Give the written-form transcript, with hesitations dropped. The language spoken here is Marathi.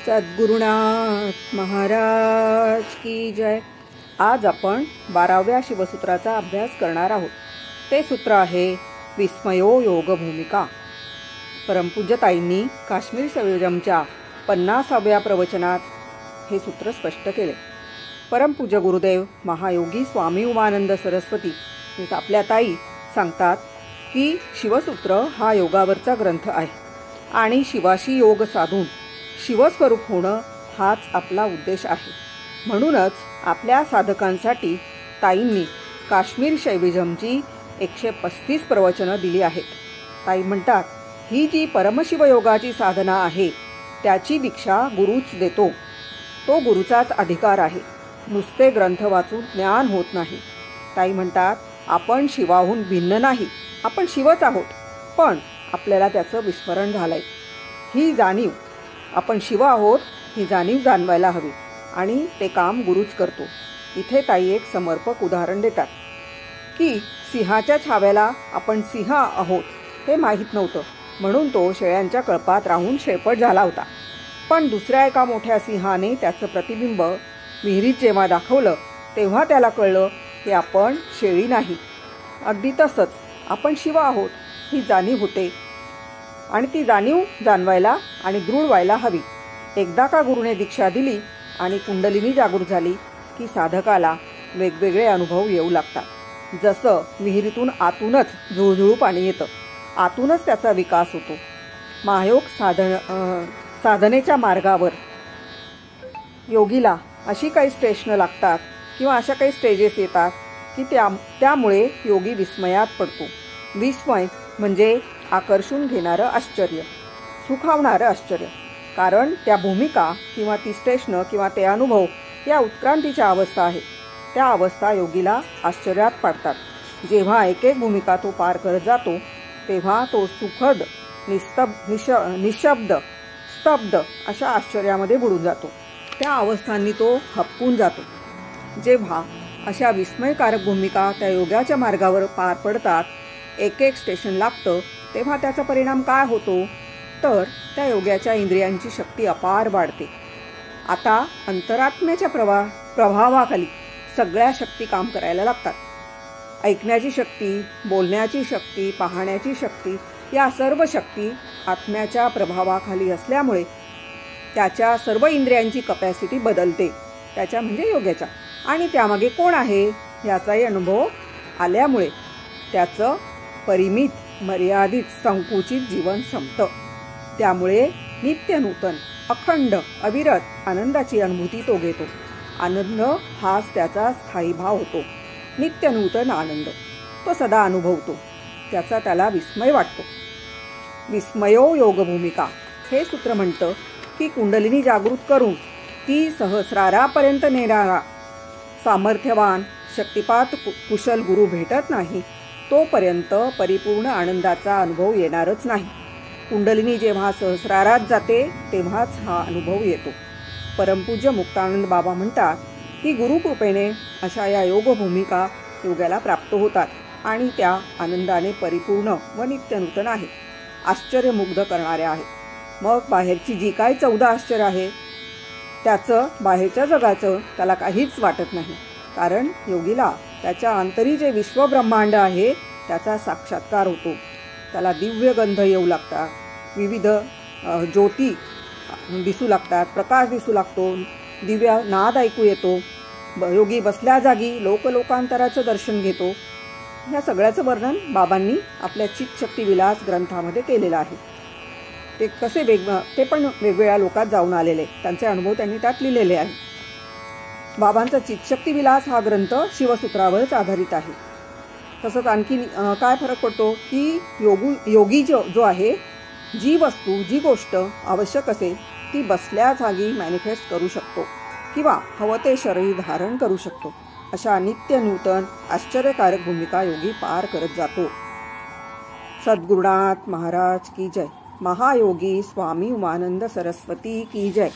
सद्गुरुनाथ महाराज की जय। आज आपण 12व्या शिवसूत्राचा अभ्यास करणार आहोत। ते सूत्र आहे विस्मयो योग भूमिका। परमपूज्य ताईंनी काश्मीर संयोजमच्या 50व्या प्रवचनात हे सूत्र स्पष्ट केले। परमपूज्य गुरुदेव महायोगी स्वामी उमानंद सरस्वती आपल्या ताई सांगतात की शिवसूत्र हा योगावरचा ग्रंथ आहे आणि शिवाशी योग साधून शिवस्वरूप होणं हाच आपला उद्देश आहे। म्हणूनच आपल्या साधकांसाठी ताईंनी काश्मीर शैविझमची 135 प्रवचनं दिली आहेत। ताई म्हणतात, ही जी परमशिवयोगाची साधना आहे त्याची दीक्षा गुरुच देतो, तो गुरुचाच अधिकार आहे। नुसते ग्रंथ वाचून ज्ञान होत नाही। ताई म्हणतात, आपण शिवाहून भिन्न नाही, आपण शिवच आहोत, पण आपल्याला त्याचं विस्मरण झालंय। ही जाणीव आपण शिव आहोत ही जाणीव जाणवायला हवी आणि ते काम गुरुच करतो। इथे ताई एक समर्पक उदाहरण देतात की सिंहाच्या छाव्याला आपण सिंह आहोत हे माहीत नव्हतं, म्हणून तो शेळ्यांच्या कळपात राहून शेळपट झाला होता। पण दुसऱ्या एका मोठ्या सिंहाने त्याचं प्रतिबिंब विहिरीत जेव्हा दाखवलं तेव्हा त्याला कळलं की आपण शेळी नाही। अगदी तसंच आपण शिव आहोत ही जाणीव होते आणि ती जाणीव जाणवायला आणि दृढ व्हायला हवी। एकदा का गुरुने दीक्षा दिली आणि कुंडलिनी जागृत झाली की साधकाला वेगवेगळे अनुभव येऊ लागतात। जसं विहिरीतून आतूनच झुळझुळू पाणी येतं, आतूनच त्याचा विकास होतो। महायोग साधनेच्या मार्गावर योगीला अशी काही स्टेशनं लागतात किंवा अशा काही स्टेजेस येतात की त्यामुळे योगी विस्मयात पडतो। विस्मय म्हणजे आकर्षून घेणारं आश्चर्य, सुखावणारं आश्चर्य। कारण त्या भूमिका किंवा ती स्टेशनं किंवा ते अनुभव या उत्क्रांतीच्या अवस्था आहेत। त्या अवस्था योगीला आश्चर्यात पाडतात। जेव्हा एक एक भूमिका तो पार करत जातो तेव्हा तो सुखद निशब्द स्तब्ध अशा आश्चर्यामध्ये बुडून जातो। त्या अवस्थांनी तो हबकून जातो। जेव्हा अशा विस्मयकारक भूमिका त्या योगाच्या मार्गावर पार पडतात, एक एक स्टेशन लागतं, तेव्हा त्याचा परिणाम काय होतो तर त्या योगाच्या इंद्रियांची शक्ती अपार वाढते। आता अंतरात्म्याच्या प्रभावाखाली सगळ्या शक्ती काम करायला लागतात। ऐकण्याची शक्ती, बोलण्याची शक्ती, पाहण्याची शक्ती, या सर्व शक्ती आत्म्याच्या प्रभावाखाली असल्यामुळे त्याच्या सर्व इंद्रियांची कपॅसिटी बदलते, त्याच्या म्हणजे योगाच्या। आणि त्यामागे कोण आहे याचाही अनुभव आल्यामुळे त्याचं परिमित मर्यादित संकुचित जीवन संपतं। त्यामुळे नित्य नूतन अखंड अविरत आनंदाची अनुभूती तो घेतो। आनंद हाच त्याचा स्थायी भाव होतो। नित्य नूतन आनंद तो सदा अनुभवतो, त्याचा त्याला विस्मय वाटतो। विस्मयो योग भूमिका हे सूत्र म्हणतं की कुंडलिनी जागृत करून ती सहस्रारापर्यंत नेणारा सामर्थ्यवान शक्तिपात कुशल गुरु भेटत नाही तोपर्यंत परिपूर्ण आनंदाचा अनुभव येणारच नाही। कुंडलिनी जेव्हा सहस्रारात जाते तेव्हाच हा अनुभव येतो। परमपूज्य मुक्तानंद बाबा म्हणतात की गुरुकृपेने अशा या योग भूमिका योगाला प्राप्त होतात आणि त्या आनंदाने परिपूर्ण व नित्यनूतन आहेत, आश्चर्यमुग्ध करणाऱ्या आहेत। मग बाहेरची जी काय 14 आश्चर्य आहे त्याचं बाहेरच्या जगाचं त्याला काहीच वाटत नाही, कारण योगीला त्याच्या अंतरी जे विश्वब्रह्मांड आहे त्याचा साक्षात्कार होतो। त्याला दिव्य गंध येऊ लागतात, विविध ज्योती दिसू लागतात, प्रकाश दिसू लागतो, दिव्य नाद ऐकू येतो। योगी बसल्या जागी लोकांतराचं दर्शन घेतो। या सगळ्याचं वर्णन बाबांनी आपल्या चित्तशक्ती विलास ग्रंथामध्ये केलेलं आहे। ते कसे ते पण वेगवेगळ्या लोकात जाऊन आलेले, त्यांचे अनुभव त्यांनी त्यात लिहिलेले आहेत। बाबांचा चित्तशक्ती विलास हा ग्रंथ शिवसूत्रावरच आधारित आहे। तसंच आणखी काय फरक पडतो की योगी जो आहे, जी वस्तू जी गोष्ट आवश्यक असेल ती बसल्या जागी मॅनिफेस्ट करू शकतो किंवा हवं ते शरीर धारण करू शकतो। अशा नित्य नूतन आश्चर्यकारक भूमिका योगी पार करत जातो। सद्गुरुनाथ महाराज की जय। महायोगी स्वामी उमानंद सरस्वती की जय।